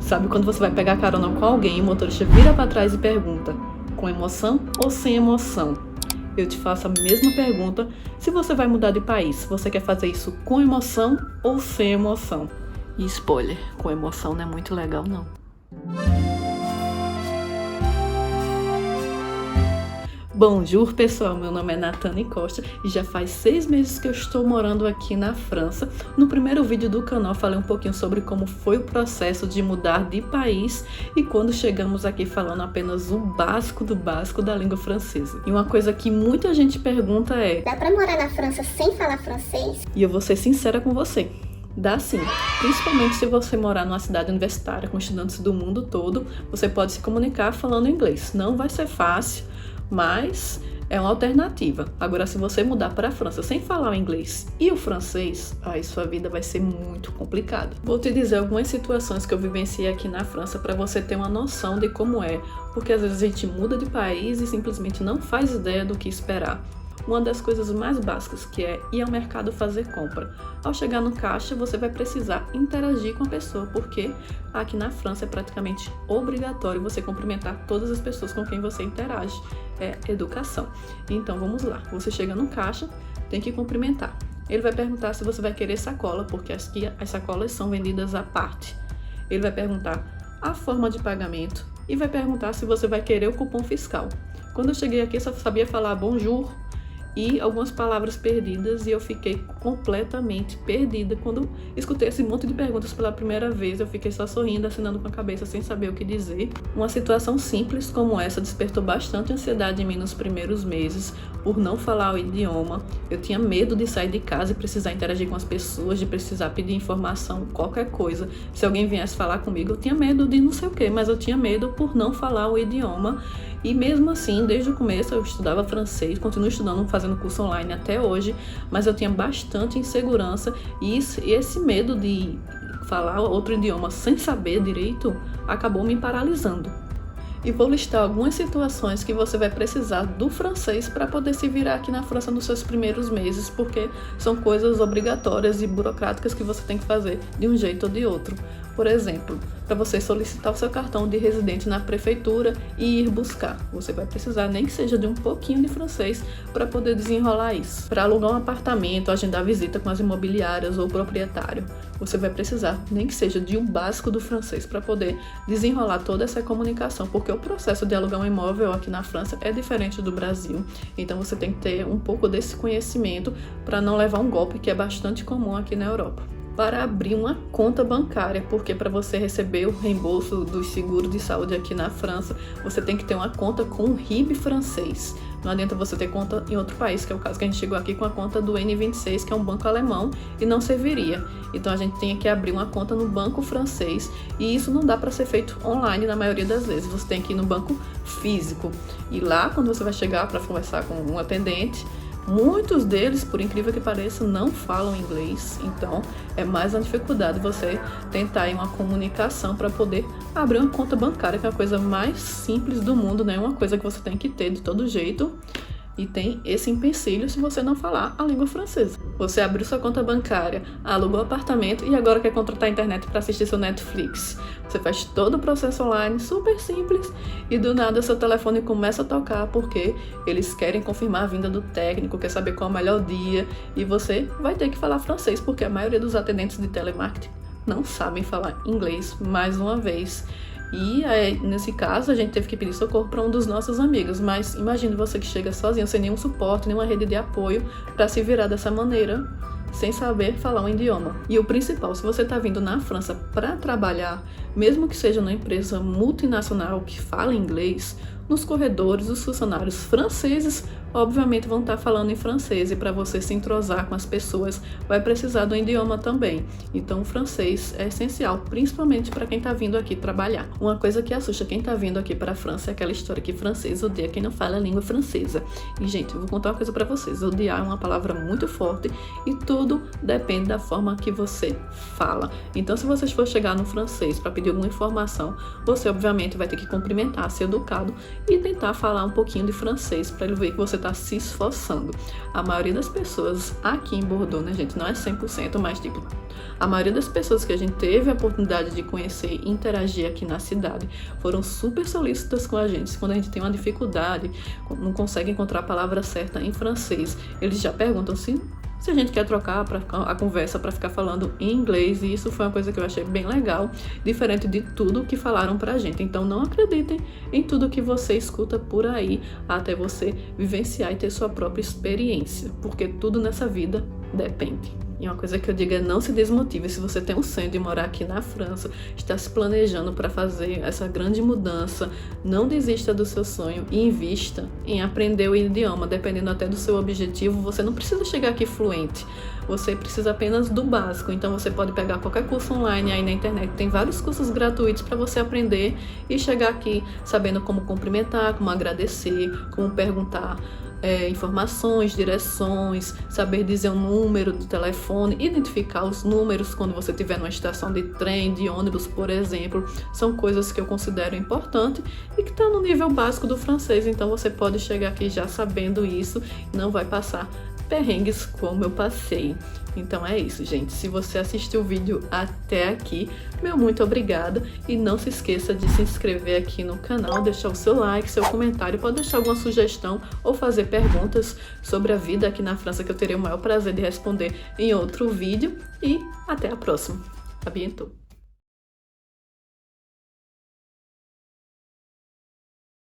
Sabe quando você vai pegar carona com alguém e o motorista vira para trás e pergunta: com emoção ou sem emoção? Eu te faço a mesma pergunta se você vai mudar de país. Você quer fazer isso com emoção ou sem emoção? E spoiler, com emoção não é muito legal não. Bonjour pessoal, meu nome é Natane Costa e já faz 6 meses que eu estou morando aqui na França. No primeiro vídeo do canal falei um pouquinho sobre como foi o processo de mudar de país e quando chegamos aqui falando apenas o básico do básico da língua francesa. E uma coisa que muita gente pergunta é: dá pra morar na França sem falar francês? E eu vou ser sincera com você. Dá sim, principalmente se você morar numa cidade universitária com estudantes do mundo todo, você pode se comunicar falando inglês. Não vai ser fácil, mas é uma alternativa. Agora, se você mudar para a França sem falar o inglês e o francês, aí sua vida vai ser muito complicada. Vou te dizer algumas situações que eu vivenciei aqui na França para você ter uma noção de como é, porque às vezes a gente muda de país e simplesmente não faz ideia do que esperar. Uma das coisas mais básicas que é ir ao mercado fazer compra. Ao chegar no caixa, você vai precisar interagir com a pessoa, porque aqui na França é praticamente obrigatório você cumprimentar todas as pessoas com quem você interage. É educação. Então vamos lá, você chega no caixa, tem que cumprimentar. Ele vai perguntar se você vai querer sacola, porque as sacolas são vendidas à parte. Ele vai perguntar a forma de pagamento e vai perguntar se você vai querer o cupom fiscal. Quando eu cheguei aqui, eu só sabia falar bonjour e algumas palavras perdidas e eu fiquei completamente perdida. Quando escutei esse monte de perguntas pela primeira vez, eu fiquei só sorrindo, acenando com a cabeça sem saber o que dizer. Uma situação simples como essa despertou bastante ansiedade em mim nos primeiros meses, por não falar o idioma. Eu tinha medo de sair de casa e precisar interagir com as pessoas, de precisar pedir informação, qualquer coisa. Se alguém viesse falar comigo, eu tinha medo de não sei o que, mas eu tinha medo por não falar o idioma. E mesmo assim, desde o começo eu estudava francês, continuo estudando, fazendo curso online até hoje, mas eu tinha bastante insegurança e esse medo de falar outro idioma sem saber direito acabou me paralisando. E vou listar algumas situações que você vai precisar do francês para poder se virar aqui na França nos seus primeiros meses, porque são coisas obrigatórias e burocráticas que você tem que fazer de um jeito ou de outro. Por exemplo, para você solicitar o seu cartão de residente na prefeitura e ir buscar, você vai precisar nem que seja de um pouquinho de francês para poder desenrolar isso. Para alugar um apartamento, agendar visita com as imobiliárias ou o proprietário, você vai precisar nem que seja de um básico do francês para poder desenrolar toda essa comunicação, porque o processo de alugar um imóvel aqui na França é diferente do Brasil, então você tem que ter um pouco desse conhecimento para não levar um golpe que é bastante comum aqui na Europa. Para abrir uma conta bancária, porque para você receber o reembolso do seguro de saúde aqui na França, você tem que ter uma conta com o RIB francês. Não adianta você ter conta em outro país, que é o caso que a gente chegou aqui com a conta do N26, que é um banco alemão, e não serviria. Então a gente tem que abrir uma conta no banco francês, e isso não dá para ser feito online na maioria das vezes. Você tem que ir no banco físico. E lá, quando você vai chegar para conversar com um atendente, muitos deles, por incrível que pareça, não falam inglês, então é mais uma dificuldade você tentar uma comunicação para poder abrir uma conta bancária, que é a coisa mais simples do mundo, né? Uma coisa que você tem que ter de todo jeito. E tem esse empecilho se você não falar a língua francesa. Você abriu sua conta bancária, alugou o apartamento e agora quer contratar a internet para assistir seu Netflix. Você faz todo o processo online, super simples, e do nada seu telefone começa a tocar porque eles querem confirmar a vinda do técnico, quer saber qual é o melhor dia, e você vai ter que falar francês, porque a maioria dos atendentes de telemarketing não sabem falar inglês, mais uma vez. E aí, nesse caso, a gente teve que pedir socorro para um dos nossos amigos, mas imagine você que chega sozinho, sem nenhum suporte, nenhuma rede de apoio, para se virar dessa maneira, sem saber falar um idioma. E o principal, se você está vindo na França para trabalhar, mesmo que seja numa empresa multinacional que fala inglês, nos corredores, os funcionários franceses obviamente vão estar falando em francês, e para você se entrosar com as pessoas vai precisar do idioma também. Então o francês é essencial, principalmente para quem está vindo aqui trabalhar. Uma coisa que assusta quem está vindo aqui para a França é aquela história que francês odeia quem não fala a língua francesa. E gente, eu vou contar uma coisa para vocês, odiar é uma palavra muito forte e tudo depende da forma que você fala. Então se vocês for chegar no francês para pedir alguma informação, você obviamente vai ter que cumprimentar, ser educado e tentar falar um pouquinho de francês para ele ver que você está se esforçando. A maioria das pessoas aqui em Bordeaux, né, gente, não é 100%, mas tipo, a maioria das pessoas que a gente teve a oportunidade de conhecer e interagir aqui na cidade foram super solícitas com a gente. Quando a gente tem uma dificuldade, não consegue encontrar a palavra certa em francês, eles já perguntam se a gente quer trocar a conversa para ficar falando em inglês, e isso foi uma coisa que eu achei bem legal, diferente de tudo que falaram pra gente. Então não acreditem em tudo que você escuta por aí, até você vivenciar e ter sua própria experiência, porque tudo nessa vida depende. E uma coisa que eu digo é: não se desmotive. Se você tem um sonho de morar aqui na França, está se planejando para fazer essa grande mudança, não desista do seu sonho e invista em aprender o idioma. Dependendo até do seu objetivo, você não precisa chegar aqui fluente, você precisa apenas do básico. Então você pode pegar qualquer curso online aí na internet, tem vários cursos gratuitos para você aprender e chegar aqui sabendo como cumprimentar, como agradecer, como perguntar informações, direções, saber dizer um número de telefone, identificar os números quando você estiver numa estação de trem, de ônibus, por exemplo. São coisas que eu considero importante e que está no nível básico do francês. Então você pode chegar aqui já sabendo isso e não vai passar perrengues como eu passei. Então é isso, gente. Se você assistiu o vídeo até aqui, meu muito obrigada. E não se esqueça de se inscrever aqui no canal, deixar o seu like, seu comentário. Pode deixar alguma sugestão ou fazer perguntas sobre a vida aqui na França, que eu terei o maior prazer de responder em outro vídeo. E até a próxima. A bientôt.